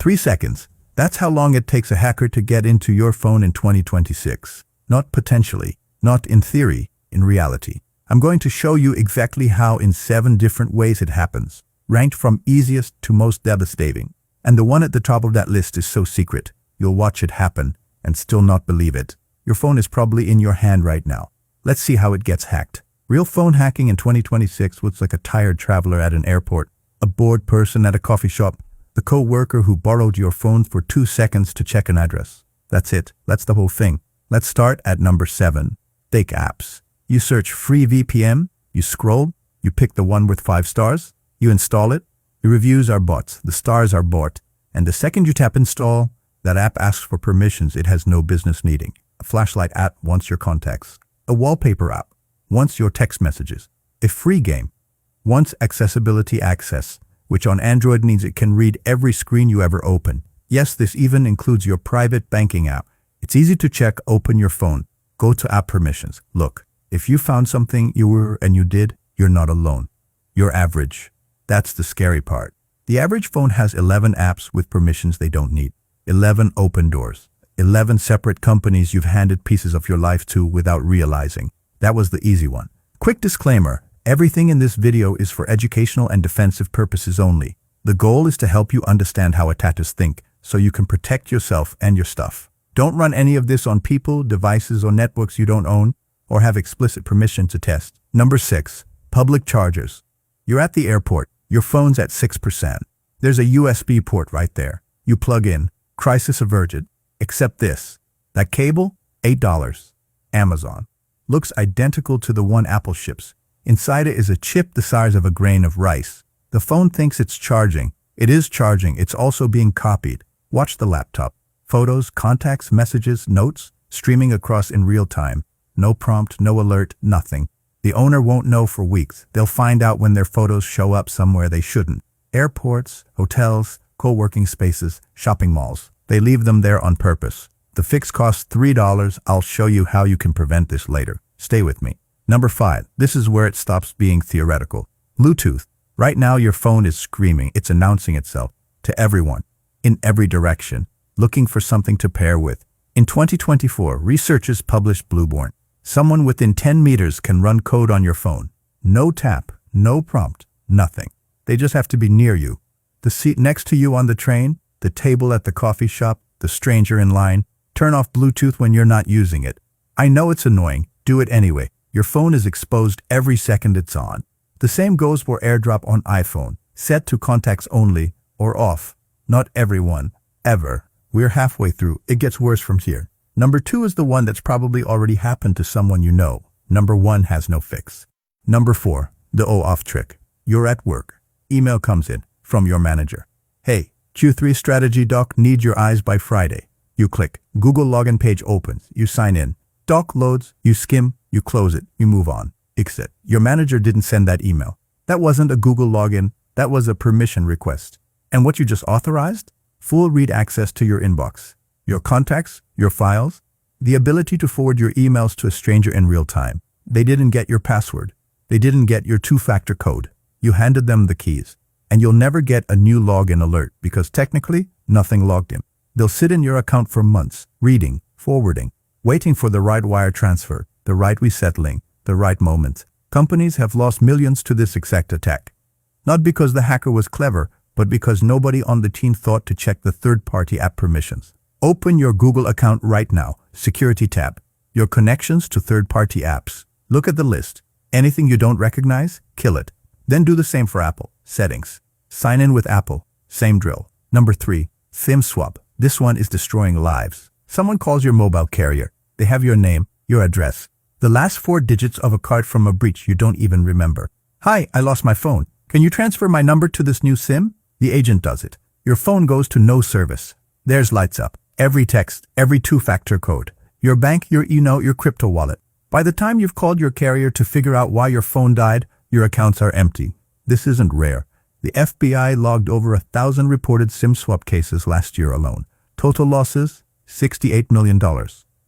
3 seconds. That's how long it takes a hacker to get into your phone in 2026. Not potentially, not in theory, in reality. I'm going to show you exactly how in 7 different ways it happens, ranked from easiest to most devastating. And the one at the top of that list is so secret, you'll watch it happen and still not believe it. Your phone is probably in your hand right now. Let's see how it gets hacked. Real phone hacking in 2026 looks like a tired traveler at an airport, a bored person at a coffee shop, the co-worker who borrowed your phone for 2 seconds to check an address. That's it. That's the whole thing. Let's start at number 7. Fake apps. You search free VPN, you scroll, you pick the one with 5 stars, you install it. The reviews are bots, the stars are bought, and the second you tap install, that app asks for permissions it has no business needing. A flashlight app wants your contacts. A wallpaper app wants your text messages. A free game wants accessibility access, which on Android means it can read every screen you ever open. Yes, this even includes your private banking app. It's easy to check. Open your phone. Go to app permissions. Look, if you found something you did, you're not alone. You're average. That's the scary part. The average phone has 11 apps with permissions they don't need. 11 open doors. 11 separate companies you've handed pieces of your life to without realizing. That was the easy one. Quick disclaimer, everything in this video is for educational and defensive purposes only. The goal is to help you understand how attackers think, so you can protect yourself and your stuff. Don't run any of this on people, devices, or networks you don't own, or have explicit permission to test. Number 6. Public chargers. You're at the airport. Your phone's at 6%. There's a USB port right there. You plug in. Crisis averted. Except this. That cable? $8. Amazon. Looks identical to the one Apple ships. Inside it is a chip the size of a grain of rice. The phone thinks it's charging. It is charging. It's also being copied. Watch the laptop. Photos, contacts, messages, notes, streaming across in real time. No prompt, no alert, nothing. The owner won't know for weeks. They'll find out when their photos show up somewhere they shouldn't. Airports, hotels, co-working spaces, shopping malls. They leave them there on purpose. The fix costs $3. I'll show you how you can prevent this later. Stay with me. Number 5. This is where it stops being theoretical. Bluetooth. Right now your phone is screaming. It's announcing itself to everyone, in every direction, looking for something to pair with. In 2024, researchers published Blueborn. Someone within 10 meters can run code on your phone. No tap, no prompt, nothing. They just have to be near you. The seat next to you on the train, the table at the coffee shop, the stranger in line. Turn off Bluetooth when you're not using it. I know it's annoying. Do it anyway. Your phone is exposed every second it's on. The same goes for AirDrop on iPhone. Set to contacts only or off. Not everyone, ever. We're halfway through. It gets worse from here. Number 2 is the one that's probably already happened to someone you know. Number 1 has no fix. Number 4, the off trick. You're at work. Email comes in from your manager. Hey, Q3 strategy doc needs your eyes by Friday. You click. Google login page opens. You sign in. Doc loads. You skim. You close it. You move on. Exit. Your manager didn't send that email. That wasn't a Google login. That was a permission request. And what you just authorized? Full read access to your inbox, your contacts, your files, the ability to forward your emails to a stranger in real time. They didn't get your password. They didn't get your 2-factor code. You handed them the keys. And you'll never get a new login alert because technically, nothing logged in. They'll sit in your account for months, reading, forwarding, waiting for the right wire transfer, the right resettling, the right moment. Companies have lost millions to this exact attack. Not because the hacker was clever, but because nobody on the team thought to check the third-party app permissions. Open your Google account right now. Security tab. Your connections to third-party apps. Look at the list. Anything you don't recognize, kill it. Then do the same for Apple. Settings. Sign in with Apple. Same drill. Number 3. SIM swap. This one is destroying lives. Someone calls your mobile carrier. They have your name, your address, the last 4 digits of a card from a breach you don't even remember. Hi, I lost my phone. Can you transfer my number to this new SIM? The agent does it. Your phone goes to no service. Theirs lights up. Every text, every 2-factor code. Your bank, your your crypto wallet. By the time you've called your carrier to figure out why your phone died, your accounts are empty. This isn't rare. The FBI logged over 1,000 reported SIM swap cases last year alone. Total losses, $68 million.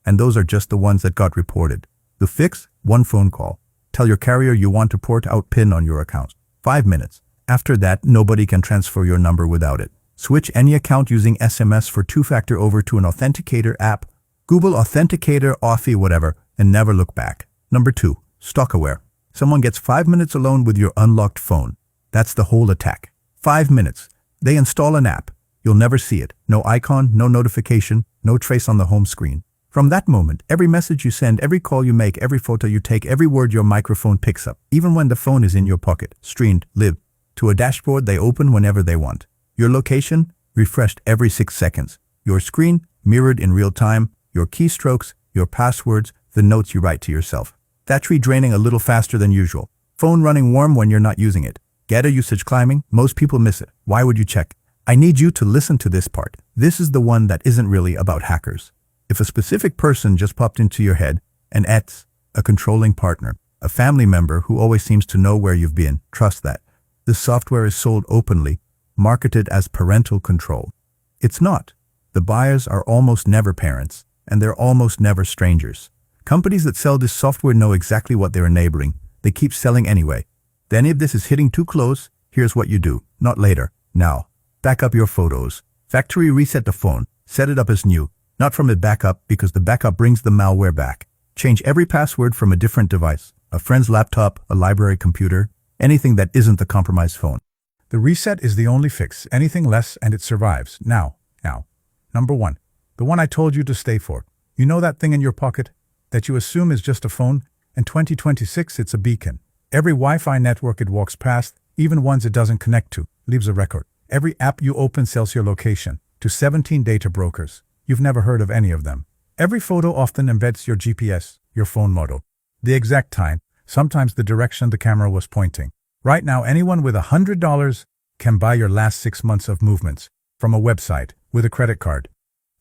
And those are just the ones that got reported. The fix? 1 phone call. Tell your carrier you want to port out PIN on your account. 5 minutes. After that, nobody can transfer your number without it. Switch any account using SMS for two-factor over to an authenticator app, Google Authenticator, Authy, whatever, and never look back. Number 2. Stalk aware. Someone gets 5 minutes alone with your unlocked phone. That's the whole attack. 5 minutes. They install an app. You'll never see it. No icon, no notification, no trace on the home screen. From that moment, every message you send, every call you make, every photo you take, every word your microphone picks up, even when the phone is in your pocket, streamed, lived, to a dashboard they open whenever they want. Your location, refreshed every 6 seconds. Your screen, mirrored in real time. Your keystrokes, your passwords, the notes you write to yourself. Battery draining a little faster than usual. Phone running warm when you're not using it. Data usage climbing. Most people miss it. Why would you check? I need you to listen to this part. This is the one that isn't really about hackers. If a specific person just popped into your head, an ex, a controlling partner, a family member who always seems to know where you've been, trust that. This software is sold openly, marketed as parental control. It's not. The buyers are almost never parents, and they're almost never strangers. Companies that sell this software know exactly what they're enabling. They keep selling anyway. Then if this is hitting too close, here's what you do. Not later. Now. Back up your photos. Factory reset the phone. Set it up as new. Not from a backup, because the backup brings the malware back. Change every password from a different device. A friend's laptop, a library computer, anything that isn't the compromised phone. The reset is the only fix. Anything less and it survives. Now. Number 1. The one I told you to stay for. You know that thing in your pocket that you assume is just a phone? In 2026, it's a beacon. Every Wi-Fi network it walks past, even ones it doesn't connect to, leaves a record. Every app you open sells your location to 17 data brokers. You've never heard of any of them. Every photo often embeds your GPS, your phone model, the exact time, sometimes the direction the camera was pointing. Right now, anyone with $100 can buy your last 6 months of movements from a website with a credit card.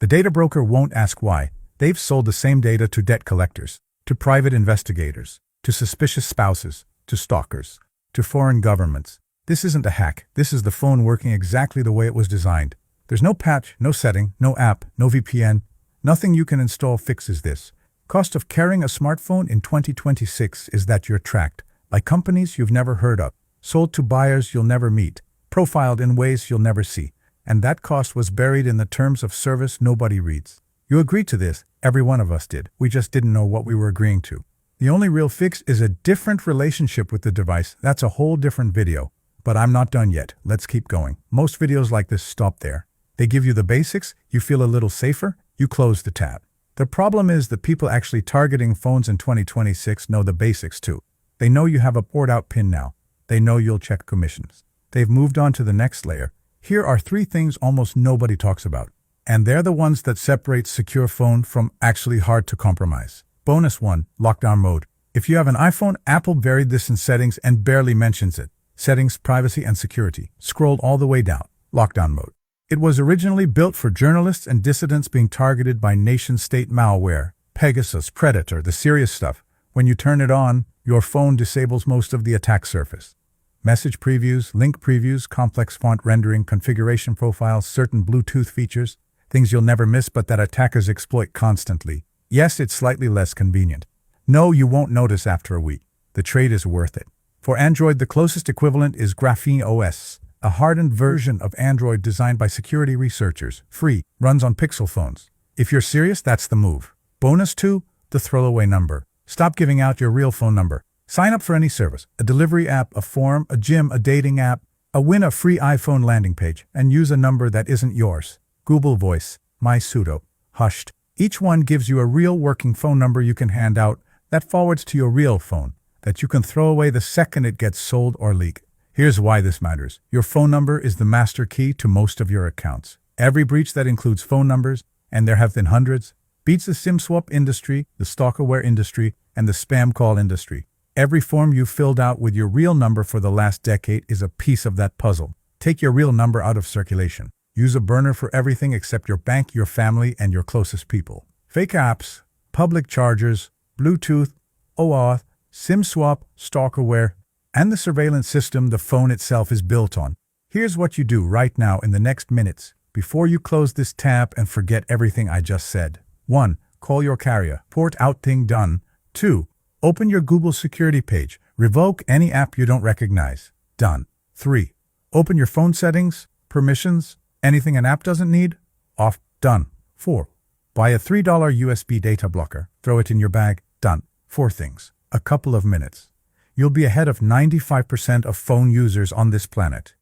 The data broker won't ask why. They've sold the same data to debt collectors, to private investigators, to suspicious spouses, to stalkers, to foreign governments. This isn't a hack. This is the phone working exactly the way it was designed. There's no patch, no setting, no app, no VPN. Nothing you can install fixes this. Cost of carrying a smartphone in 2026 is that you're tracked by companies you've never heard of, sold to buyers you'll never meet, profiled in ways you'll never see. And that cost was buried in the terms of service nobody reads. You agreed to this. Every one of us did. We just didn't know what we were agreeing to. The only real fix is a different relationship with the device. That's a whole different video. But I'm not done yet. Let's keep going. Most videos like this stop there. They give you the basics, you feel a little safer, you close the tab. The problem is that people actually targeting phones in 2026 know the basics too. They know you have a port-out pin now. They know you'll check commissions. They've moved on to the next layer. Here are 3 things almost nobody talks about. And they're the ones that separate secure phone from actually hard to compromise. Bonus 1, lockdown mode. If you have an iPhone, Apple buried this in settings and barely mentions it. Settings, privacy, and security. Scrolled all the way down. Lockdown mode. It was originally built for journalists and dissidents being targeted by nation-state malware, Pegasus, Predator, the serious stuff. When you turn it on, your phone disables most of the attack surface. Message previews, link previews, complex font rendering, configuration profiles, certain Bluetooth features, things you'll never miss but that attackers exploit constantly. Yes, it's slightly less convenient. No, you won't notice after a week. The trade is worth it. For Android, the closest equivalent is Graphene OS, a hardened version of Android designed by security researchers, free, runs on Pixel phones. If you're serious, that's the move. Bonus 2, the throwaway number. Stop giving out your real phone number. Sign up for any service, a delivery app, a form, a gym, a dating app, win a free iPhone landing page, and use a number that isn't yours. Google Voice, MySudo, Hushed. Each one gives you a real working phone number you can hand out that forwards to your real phone, that you can throw away the second it gets sold or leaked. Here's why this matters. Your phone number is the master key to most of your accounts. Every breach that includes phone numbers, and there have been hundreds, beats the SIM swap industry, the stalkerware industry, and the spam call industry. Every form you filled out with your real number for the last decade is a piece of that puzzle. Take your real number out of circulation. Use a burner for everything except your bank, your family, and your closest people. Fake apps, public chargers, Bluetooth, OAuth, SIM swap, stalkerware, and the surveillance system the phone itself is built on. Here's what you do right now in the next minutes, before you close this tab and forget everything I just said. 1. Call your carrier. Port out thing done. 2. Open your Google security page. Revoke any app you don't recognize. Done. 3. Open your phone settings, permissions, Anything an app doesn't need? Off. Done. 4. Buy a $3 USB data blocker. Throw it in your bag. Done. 4 things. A couple of minutes. You'll be ahead of 95% of phone users on this planet.